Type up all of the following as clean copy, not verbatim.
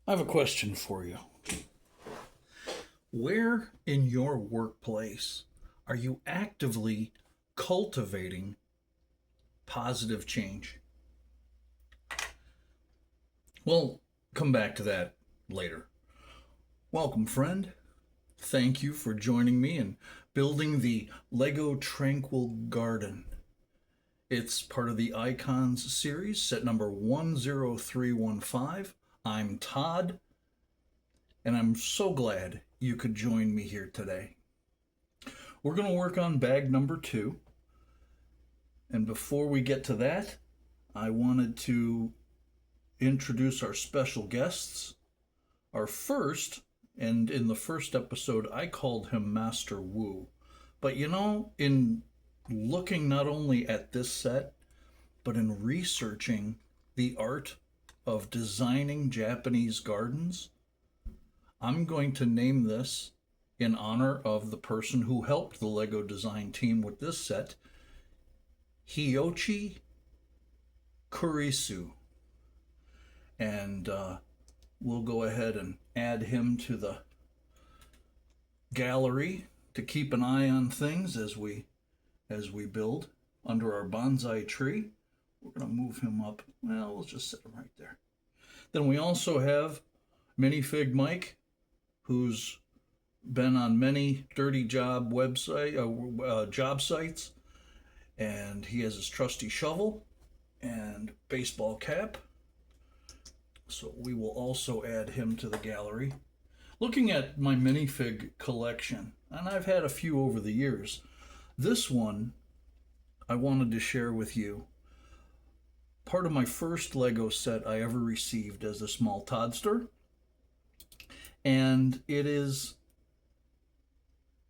I have a question for you. Where in your workplace are you actively cultivating positive change? We'll come back to that later. Welcome, friend. Thank you for joining me in building the LEGO Tranquil Garden. It's part of the Icons series, set number 10315. I'm Todd, and I'm so glad you could join me here today. We're going to work on bag number 2, and before we get to that, I wanted to introduce our special guests. Our first, and in the first episode, I called him Master Wu. But in looking not only at this set, but in researching the art of designing Japanese gardens, I'm going to name this in honor of the person who helped the LEGO design team with this set, Hoichi Kurisu. And we'll go ahead and add him to the gallery to keep an eye on things as we build under our bonsai tree. We're going to move him up. Well, we'll just set him right there. Then we also have Minifig Mike, who's been on many dirty job job sites, and he has his trusty shovel and baseball cap. So we will also add him to the gallery. Looking at my minifig collection, and I've had a few over the years, this one I wanted to share with you. Part of my first Lego set I ever received as a small Toddster, and it is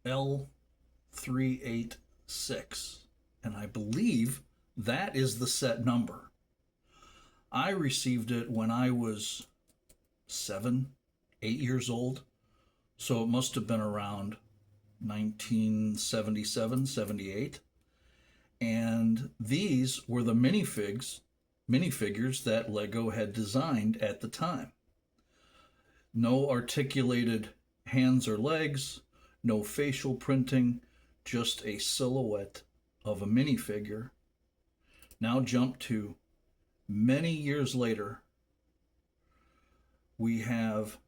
L386, and I believe that is the set number. I received it when I was 7, 8 years old, so it must have been around 1977, 78. And these were the minifigures that LEGO had designed at the time. No articulated hands or legs, no facial printing, just a silhouette of a minifigure. Now jump to many years later, we have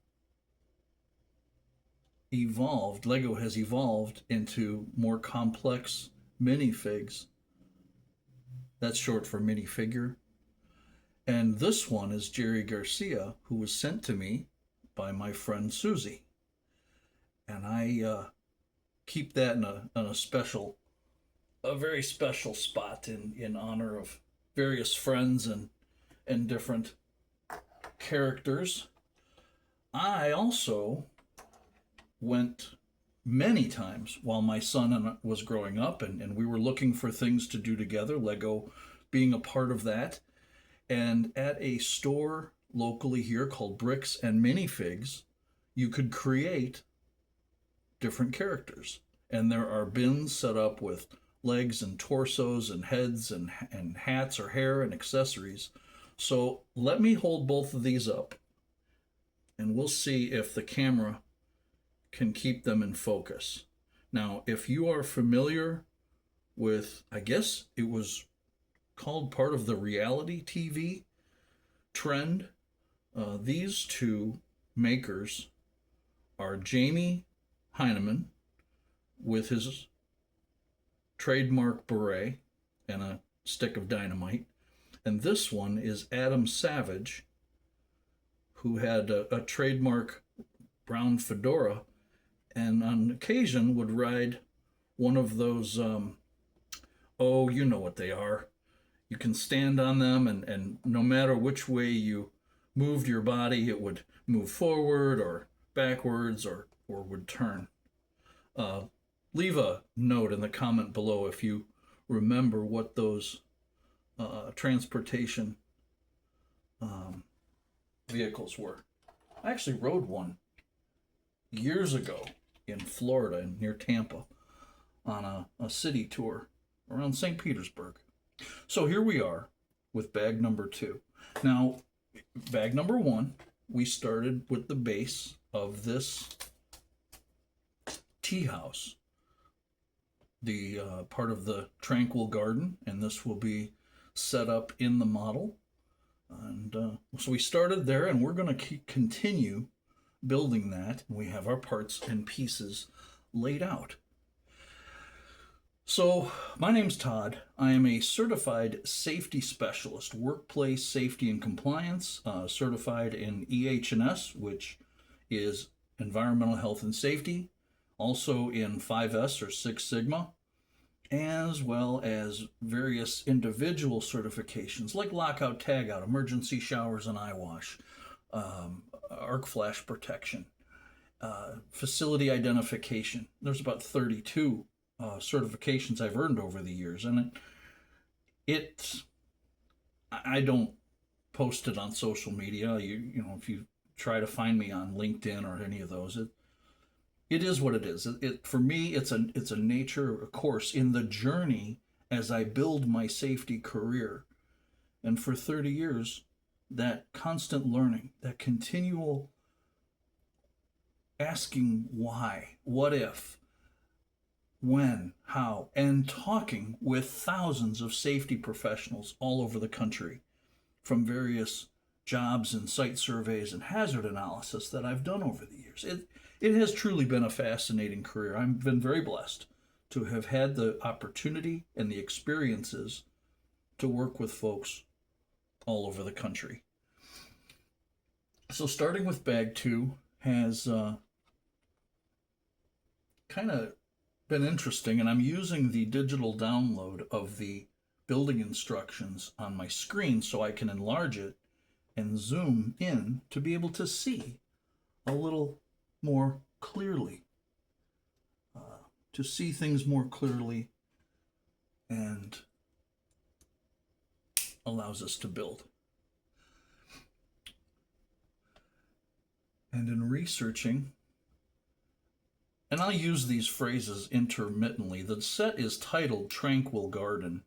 evolved, LEGO has evolved into more complex minifigs. That's short for minifigure. And this one is Jerry Garcia, who was sent to me by my friend Susie. And I keep that in a very special spot in honor of various friends and different characters. I also went many times while my son was growing up, and we were looking for things to do together, LEGO being a part of that. And at a store locally here called Bricks and Minifigs, you could create different characters. And there are bins set up with legs and torsos and heads and hats or hair and accessories. So let me hold both of these up, and we'll see if the camera can keep them in focus. Now, if you are familiar with, I guess it was called part of the reality TV trend, these two makers are Jamie Heineman with his trademark beret and a stick of dynamite, and this one is Adam Savage, who had a trademark brown fedora, and on occasion would ride one of those, oh, you know what they are. You can stand on them, and no matter which way you moved your body, it would move forward or backwards or would turn. Leave a note in the comment below if you remember what those transportation vehicles were. I actually rode one years ago in Florida near Tampa on a city tour around St. Petersburg. So here we are with bag number 2. Now, bag number 1 we started with the base of this tea house, the part of the Tranquil Garden, and this will be set up in the model. And so we started there, and we're going to continue building that. We have our parts and pieces laid out. So, my name's Todd. I am a certified safety specialist, workplace safety and compliance, certified in EH&S, which is environmental health and safety, also in 5S or Six Sigma, as well as various individual certifications like lockout, tagout, emergency showers and eye wash, arc flash protection, facility identification. There's about 32 certifications I've earned over the years, and I don't post it on social media. You know, if you try to find me on LinkedIn or any of those, it is what it is. For me, it's a nature, of course, in the journey as I build my safety career. And for 30 years, that constant learning, that continual asking why, what if, when, how, and talking with thousands of safety professionals all over the country from various jobs and site surveys and hazard analysis that I've done over the years. It has truly been a fascinating career. I've been very blessed to have had the opportunity and the experiences to work with folks all over the country. So starting with bag 2 has kind of been interesting, and I'm using the digital download of the building instructions on my screen so I can enlarge it and zoom in to be able to see a little more clearly, to see things more clearly, and allows us to build. And in researching, and I'll use these phrases intermittently, the set is titled Tranquil Garden,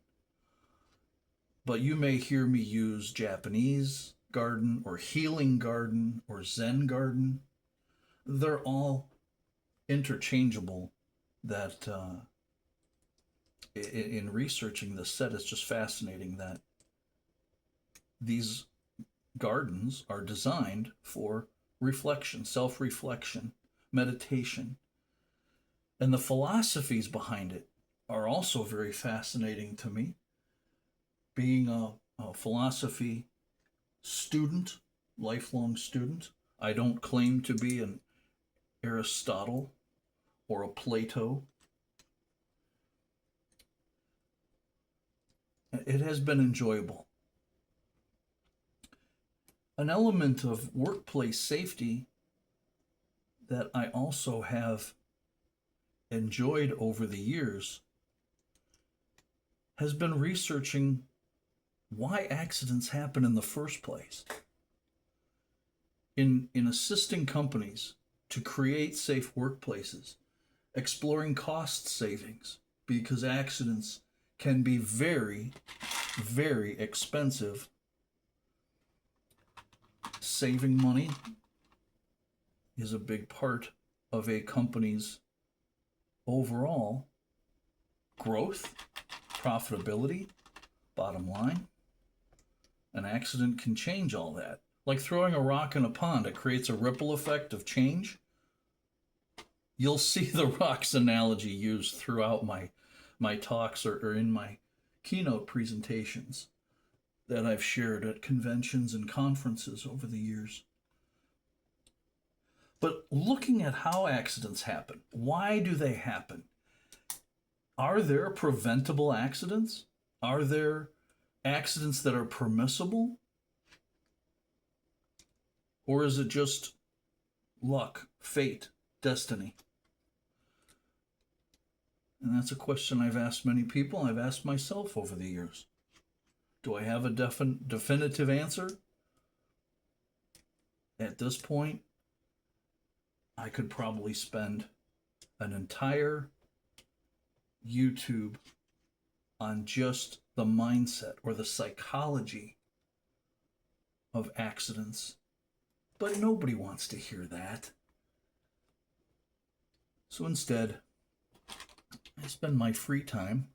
but you may hear me use Japanese garden or healing garden or Zen garden. They're all interchangeable. That in researching this set, it's just fascinating that these gardens are designed for reflection, self-reflection, meditation. And the philosophies behind it are also very fascinating to me. Being a philosophy student, lifelong student, I don't claim to be an Aristotle or a Plato. It has been enjoyable. An element of workplace safety that I also have enjoyed over the years has been researching why accidents happen in the first place. In assisting companies to create safe workplaces, exploring cost savings, because accidents can be very, very expensive. Saving money is a big part of a company's overall growth, profitability, bottom line. An accident can change all that. Like throwing a rock in a pond, it creates a ripple effect of change. You'll see the rocks analogy used throughout my talks or in my keynote presentations that I've shared at conventions and conferences over the years. But looking at how accidents happen, why do they happen? Are there preventable accidents? Are there accidents that are permissible? Or is it just luck, fate, destiny? And that's a question I've asked many people. I've asked myself over the years. Do I have a definitive answer? At this point, I could probably spend an entire YouTube on just the mindset or the psychology of accidents But nobody wants to hear that. So instead, I spend my free time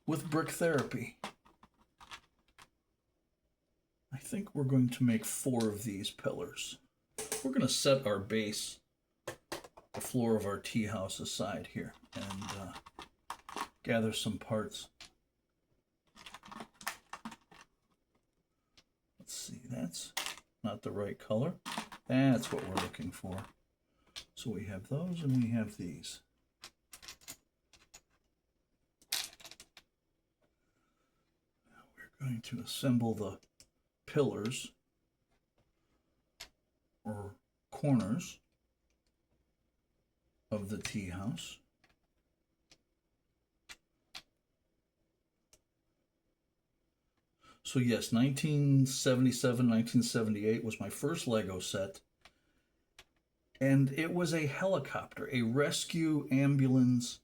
with brick therapy. I think we're going to make 4 of these pillars. We're going to set our base, the floor of our tea house, aside here and gather some parts. Let's see, that's not the right color. That's what we're looking for. So we have those and we have these. Now we're going to assemble the pillars or corners of the tea house. So yes, 1977, 1978 was my first Lego set. And it was a helicopter, a rescue ambulance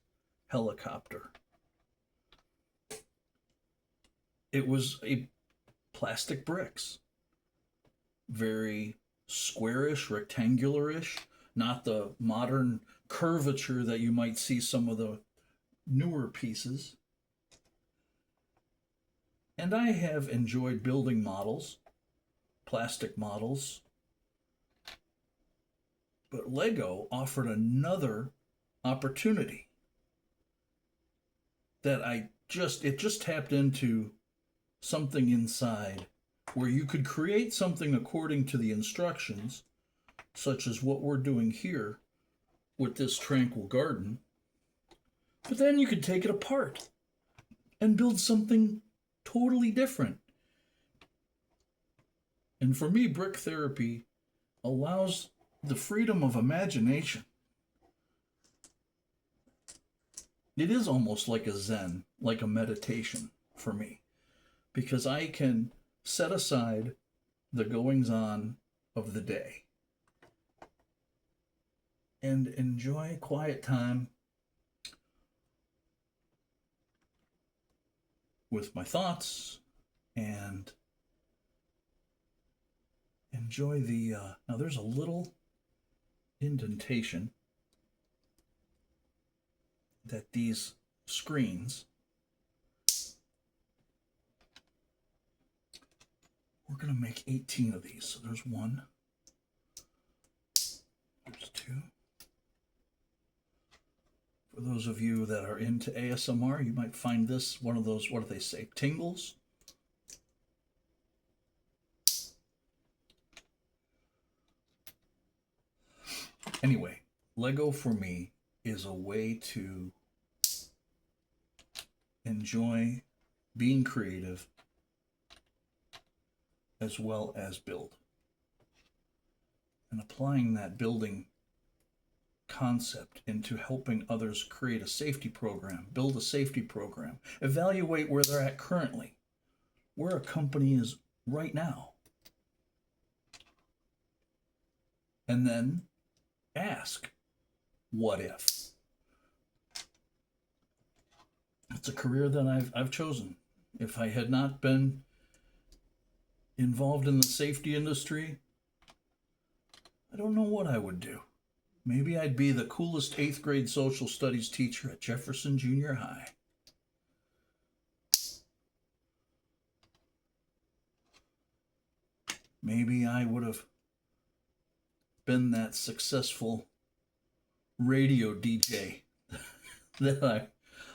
helicopter. It was a plastic bricks. Very squarish, rectangularish, not the modern curvature that you might see some of the newer pieces. And I have enjoyed building models, plastic models, but Lego offered another opportunity that it just tapped into something inside where you could create something according to the instructions, such as what we're doing here with this Tranquil Garden, but then you could take it apart and build something totally different. And for me, brick therapy allows the freedom of imagination. It is almost like a Zen, like a meditation for me, because I can set aside the goings-on of the day and enjoy quiet time with my thoughts and enjoy the now there's a little indentation that these screens, we're going to make 18 of these. So there's 1, there's 2. For those of you that are into ASMR, you might find this one of those, what do they say, tingles? Anyway, Lego for me is a way to enjoy being creative as well as build. And applying that building concept into helping others create a safety program, build a safety program, evaluate where they're at currently, where a company is right now, and then ask, what if? It's a career that I've chosen. If I had not been involved in the safety industry, I don't know what I would do. Maybe I'd be the coolest 8th grade social studies teacher at Jefferson Junior High. Maybe I would have been that successful radio DJ that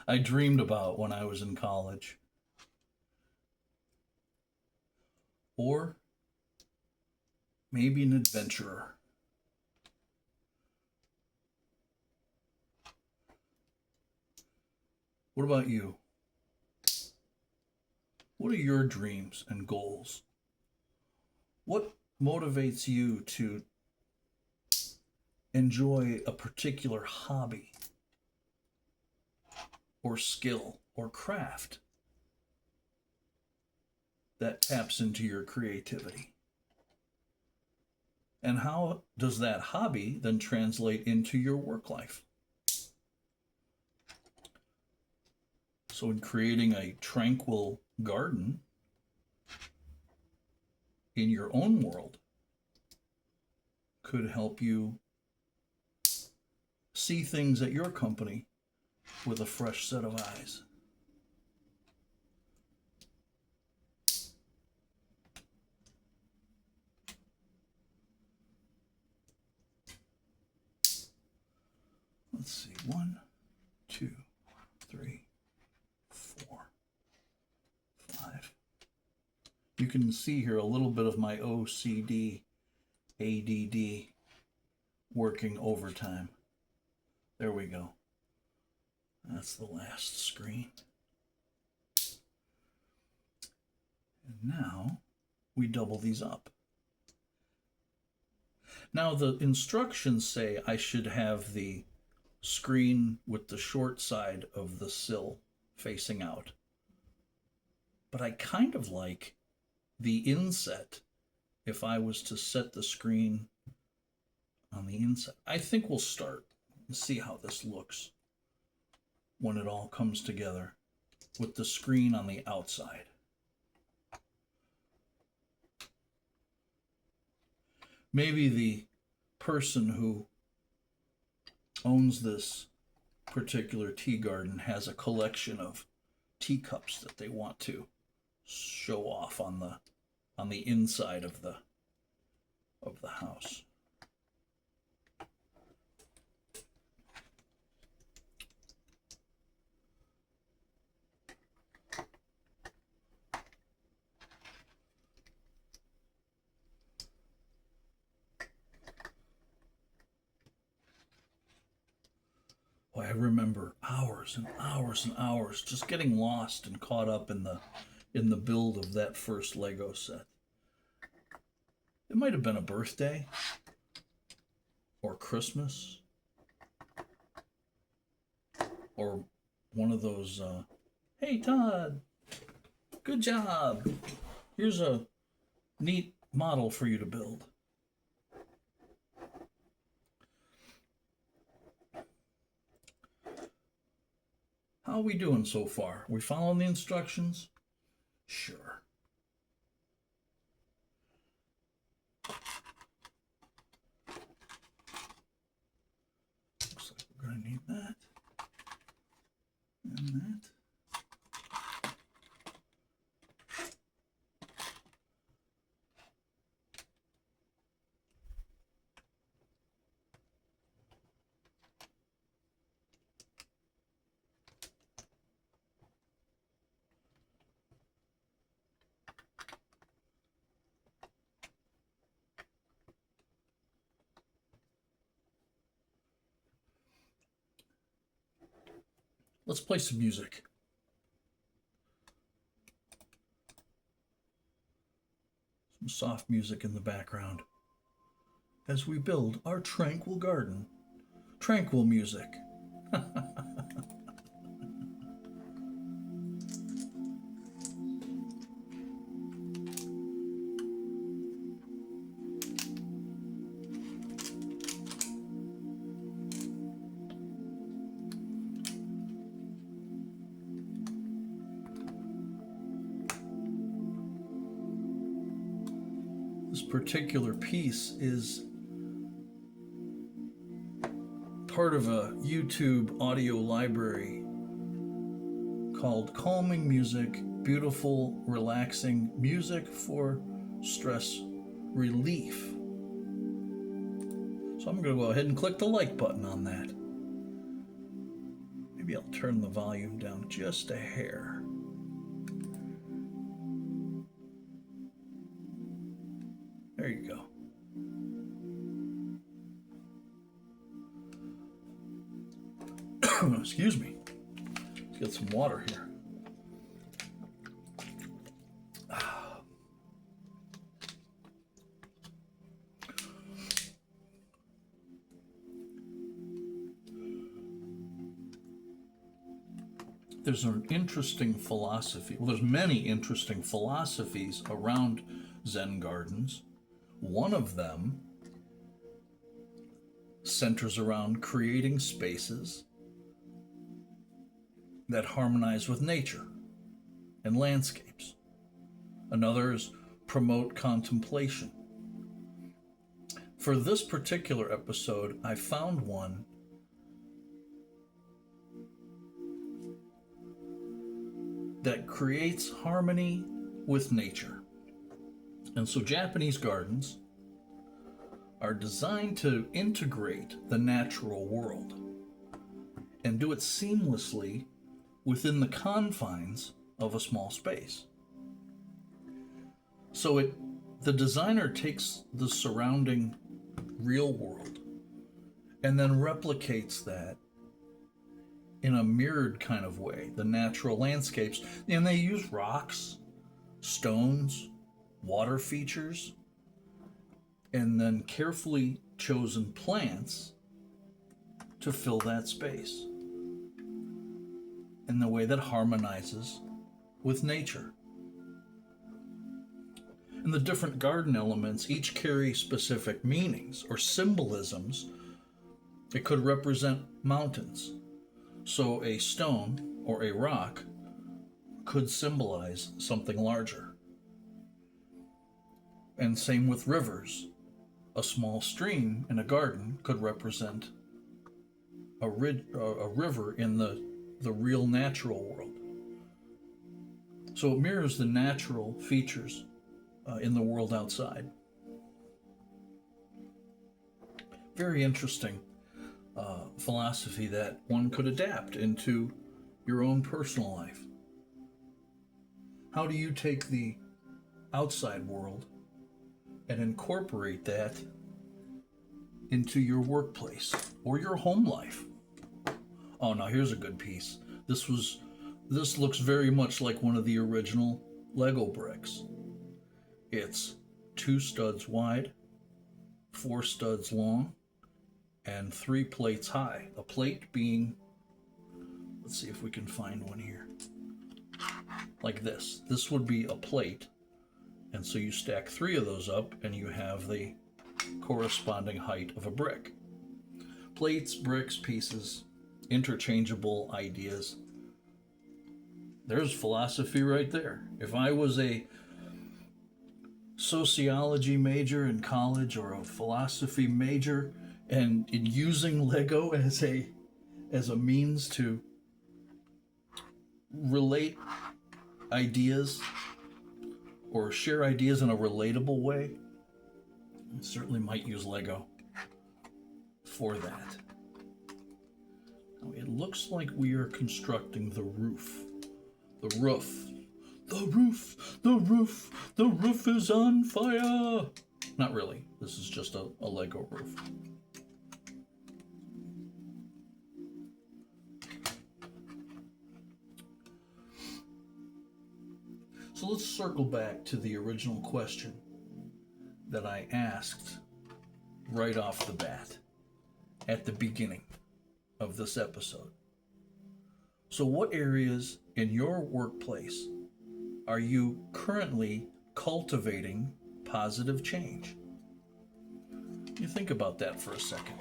I dreamed about when I was in college. Or maybe an adventurer. What about you? What are your dreams and goals? What motivates you to enjoy a particular hobby or skill or craft that taps into your creativity? And how does that hobby then translate into your work life? So in creating a tranquil garden in your own world, could help you see things at your company with a fresh set of eyes. Let's see, 1, 2, 3, 4, 5. You can see here a little bit of my OCD, ADD working overtime. There we go. That's the last screen. And now we double these up. Now the instructions say I should have the screen with the short side of the sill facing out. But I kind of like the inset if I was to set the screen on the inside. I think we'll start and see how this looks when it all comes together with the screen on the outside. Maybe the person who owns this particular tea garden has a collection of teacups that they want to show off on the inside of the house. Well, I remember hours and hours and hours just getting lost and caught up in the build of that first Lego set. It might have been a birthday or Christmas or one of those, hey Todd, good job. Here's a neat model for you to build. How are we doing so far? We following the instructions? Sure. Looks like we're going to need that and that. Let's play some music. Some soft music in the background as we build our tranquil garden. Tranquil music. This particular piece is part of a YouTube audio library called Calming Music, Beautiful, Relaxing Music for Stress Relief. So I'm going to go ahead and click the like button on that. Maybe I'll turn the volume down just a hair. There you go. Excuse me. Let's get some water here. There's an interesting philosophy. Well, there's many interesting philosophies around Zen gardens. One of them centers around creating spaces that harmonize with nature and landscapes. Another is promote contemplation. For this particular episode, I found one that creates harmony with nature. And so Japanese gardens are designed to integrate the natural world and do it seamlessly within the confines of a small space. So the designer takes the surrounding real world and then replicates that in a mirrored kind of way, the natural landscapes. And they use rocks, stones, water features, and then carefully chosen plants to fill that space in the way that harmonizes with nature. And the different garden elements each carry specific meanings or symbolisms. It could represent mountains. So a stone or a rock could symbolize something larger. And same with rivers. A small stream in a garden could represent a river in the real natural world. So it mirrors the natural features in the world outside. Very interesting philosophy that one could adapt into your own personal life. How do you take the outside world and incorporate that into your workplace or your home life? Oh, now here's a good piece. This looks very much like one of the original Lego bricks. It's 2 studs wide, 4 studs long, and 3 plates high. A plate being, let's see if we can find one here. Like this. This would be a plate. And so you stack 3 of those up and you have the corresponding height of a brick. Plates, bricks, pieces, interchangeable ideas. There's philosophy right there. If I was a sociology major in college or a philosophy major and in using Lego as a means to relate ideas or share ideas in a relatable way, I certainly might use Lego for that. Now, it looks like we are constructing the roof. The roof. The roof! The roof! The roof is on fire! Not really. This is just a Lego roof. So let's circle back to the original question that I asked right off the bat at the beginning of this episode. So what areas in your workplace are you currently cultivating positive change? You think about that for a second.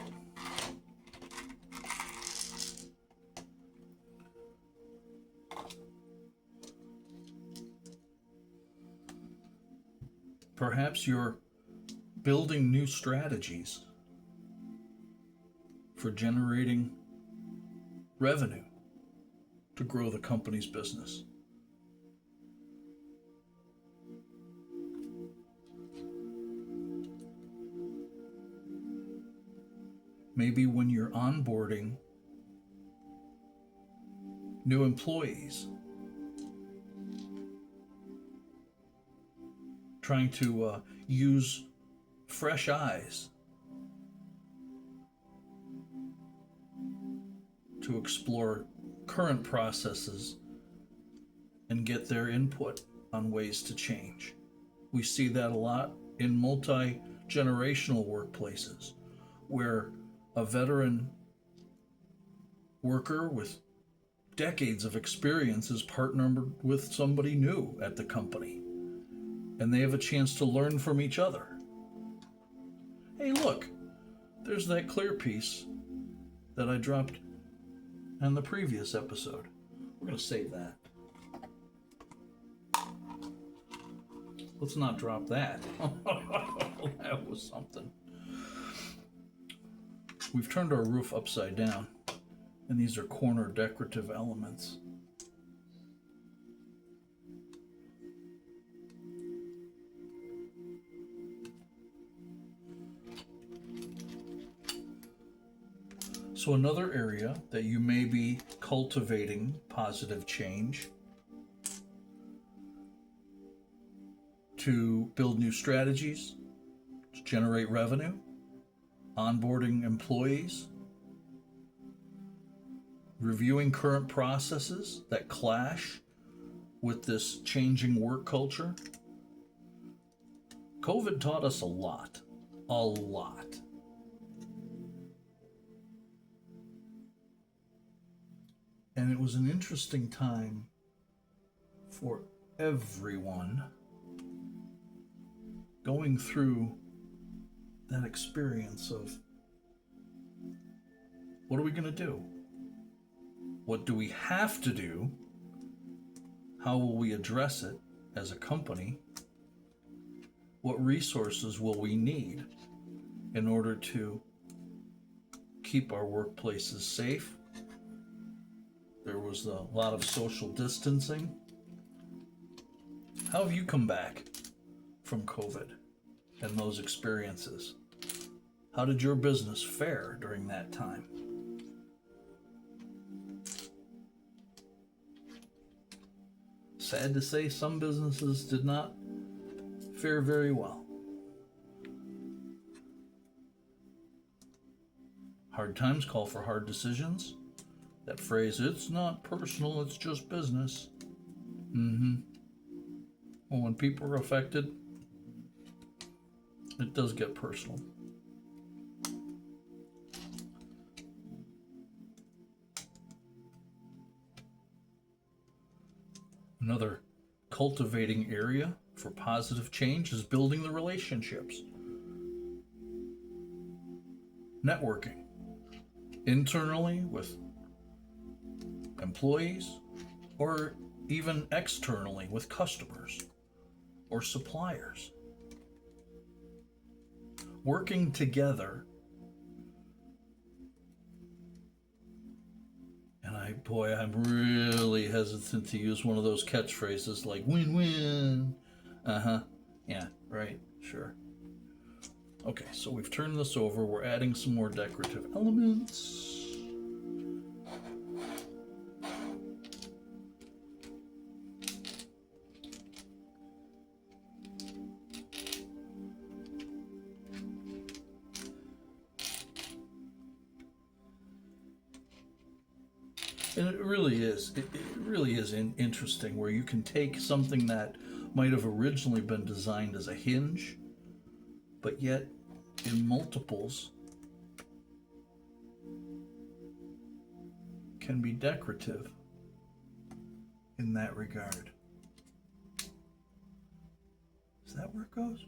Perhaps you're building new strategies for generating revenue to grow the company's business. Maybe when you're onboarding new employees, trying to use fresh eyes to explore current processes and get their input on ways to change. We see that a lot in multi-generational workplaces where a veteran worker with decades of experience is partnered with somebody new at the company, and they have a chance to learn from each other. Hey, look, there's that clear piece that I dropped in the previous episode. We're going to save that. Let's not drop that. That was something. We've turned our roof upside down, and these are corner decorative elements. So another area that you may be cultivating positive change to build new strategies, to generate revenue, onboarding employees, reviewing current processes that clash with this changing work culture. COVID taught us a lot. A lot. And it was an interesting time for everyone going through that experience of what are we going to do? What do we have to do? How will we address it as a company? What resources will we need in order to keep our workplaces safe? There was a lot of social distancing. How have you come back from COVID and those experiences? How did your business fare during that time? Sad to say, some businesses did not fare very well. Hard times call for hard decisions. That phrase, it's not personal, it's just business. Well, when people are affected, it does get personal. Another cultivating area for positive change is building the relationships. Networking internally with employees, or even externally with customers or suppliers. Working together. And I'm really hesitant to use one of those catchphrases like win-win. Yeah, right, sure. Okay, so we've turned this over. We're adding some more decorative elements. And it really is. It really is interesting where you can take something that might have originally been designed as a hinge, but yet in multiples can be decorative in that regard. Is that where it goes?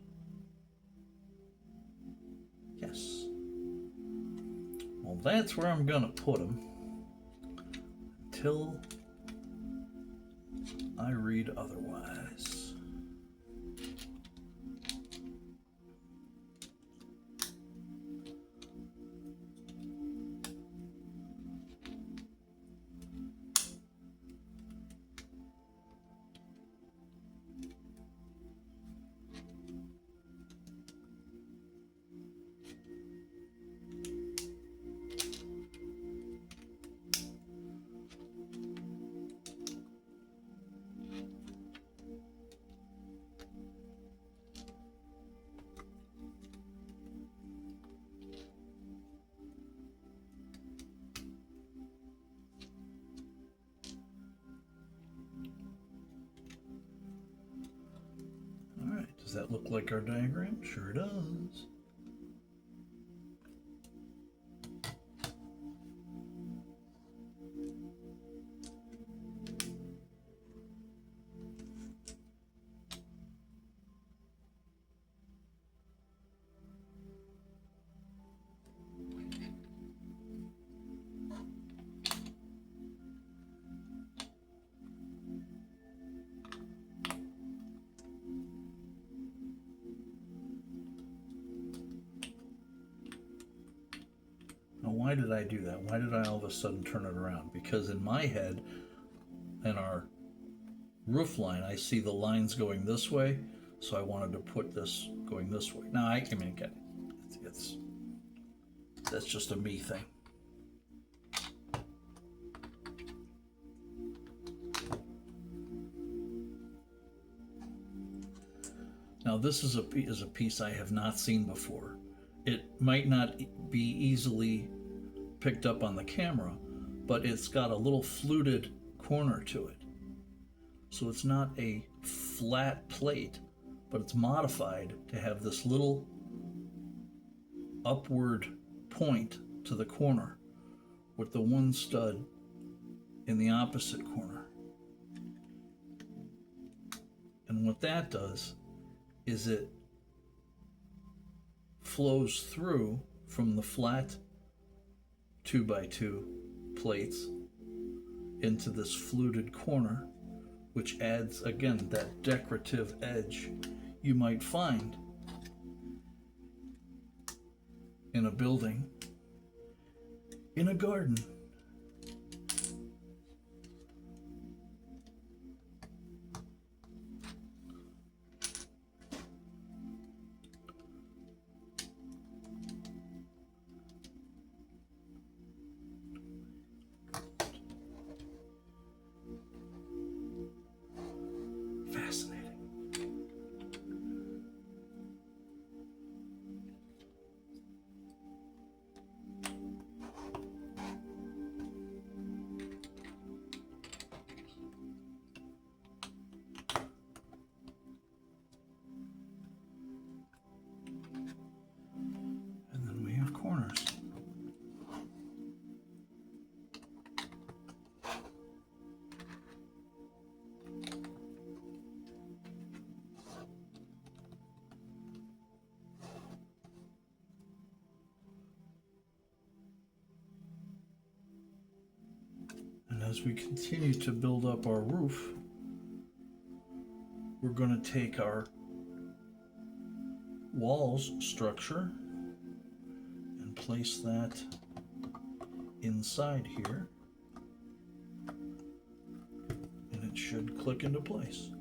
Yes. Well, that's where I'm gonna put them until I read otherwise. Does that look like our diagram? Sure does. Now, why did I do that? Why did I all of a sudden turn it around? Because in my head, in our roof line, I see the lines going this way, so I wanted to put this going this way. Now, I mean, again, that's just a me thing. Now, this is a piece I have not seen before. It might not be easily picked up on the camera, but it's got a little fluted corner to it. So it's not a flat plate, but it's modified to have this little upward point to the corner with the one stud in the opposite corner. And what that does is it flows through from the flat 2x2 plates into this fluted corner, which adds, again, that decorative edge you might find in a building, in a garden. Fascinating. And then we have corners. As we continue to build up our roof, we're going to take our walls structure and place that inside here, and it should click into place.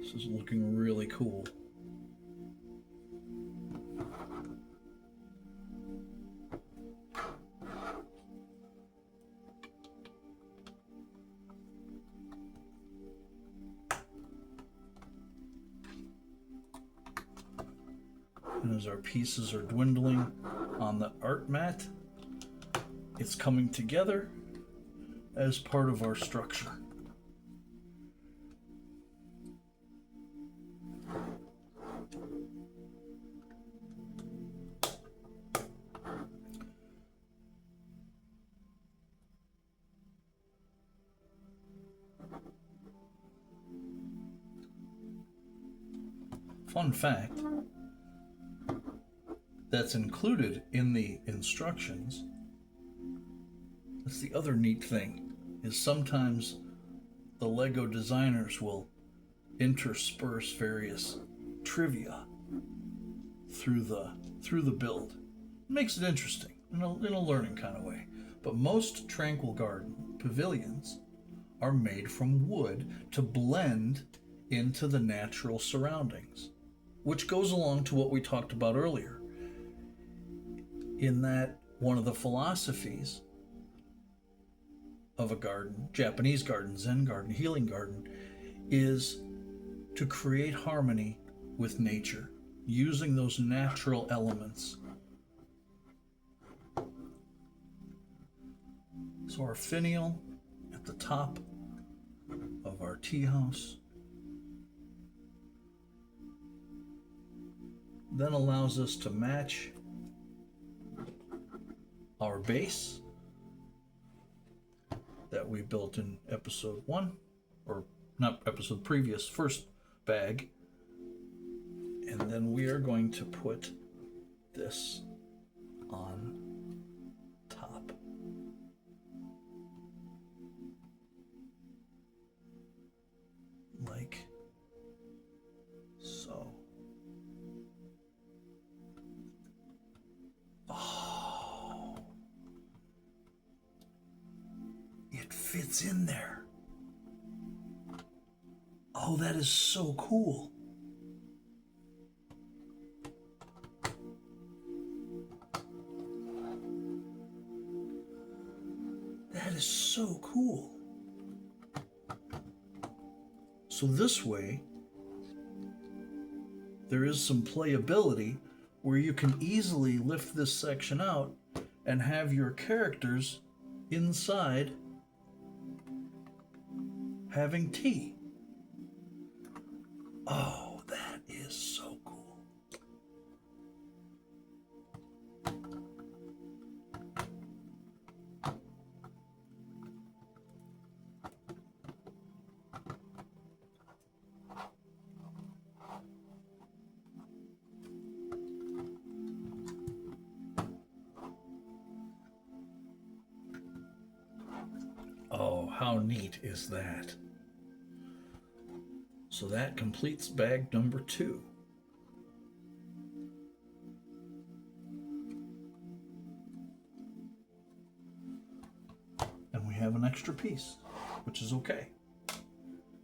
This is looking really cool. And as our pieces are dwindling on the art mat, it's coming together as part of our structure. Fun fact that's included in the instructions, that's the other neat thing, is sometimes the LEGO designers will intersperse various trivia through the build. It makes it interesting in a learning kind of way. But most Tranquil Garden pavilions are made from wood to blend into the natural surroundings, which goes along to what we talked about earlier, in that one of the philosophies of a garden, Japanese garden, Zen garden, healing garden, is to create harmony with nature, using those natural elements. So our finial at the top of our tea house then allows us to match our base that we built in episode 1, or not episode previous, first bag. And then we are going to put this on top. it fits in there. Oh, that is so cool. That is so cool. So this way, there is some playability where you can easily lift this section out and have your characters inside having tea. Oh, that is so cool. Oh, how neat is that? So that completes bag number 2. And we have an extra piece, which is okay,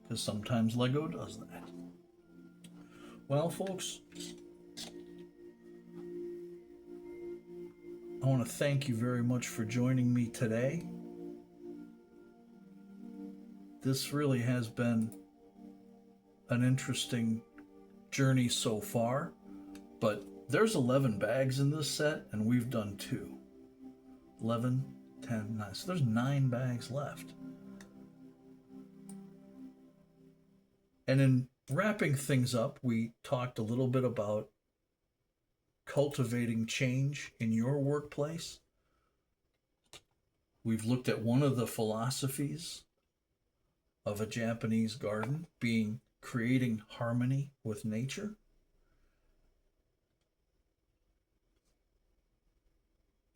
because sometimes LEGO does that. Well, folks, I want to thank you very much for joining me today. This really has been an interesting journey so far, but there's 11 bags in this set and we've done 2. 11, 10, 9. So there's 9 bags left. And in wrapping things up, we talked a little bit about cultivating change in your workplace. We've looked at one of the philosophies of a Japanese garden being creating harmony with nature.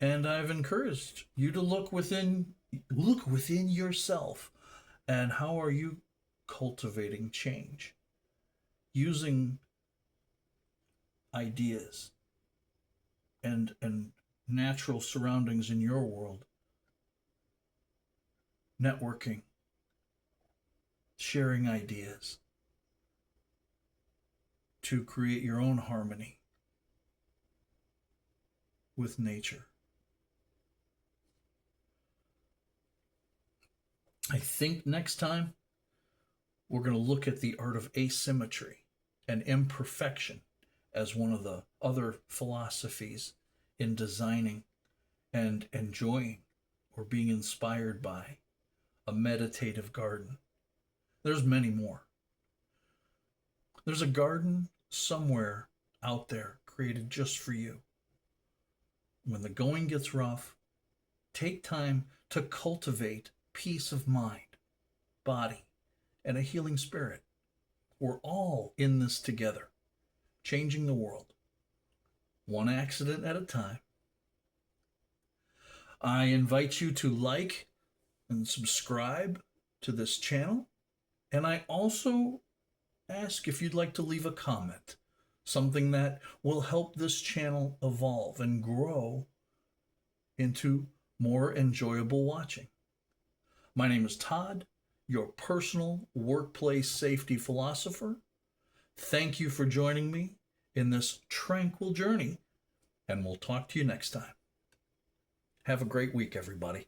And I've encouraged you to look within yourself, and how are you cultivating change using ideas and natural surroundings in your world, networking, sharing ideas to create your own harmony with nature. I think next time we're going to look at the art of asymmetry and imperfection as one of the other philosophies in designing and enjoying or being inspired by a meditative garden. There's many more. There's a garden somewhere out there created just for you. When the going gets rough, take time to cultivate peace of mind, body, and a healing spirit. We're all in this together, changing the world, one accident at a time. I invite you to like and subscribe to this channel, and I also ask if you'd like to leave a comment, something that will help this channel evolve and grow into more enjoyable watching. My name is Todd, your personal workplace safety philosopher. Thank you for joining me in this tranquil journey, and we'll talk to you next time. Have a great week, everybody.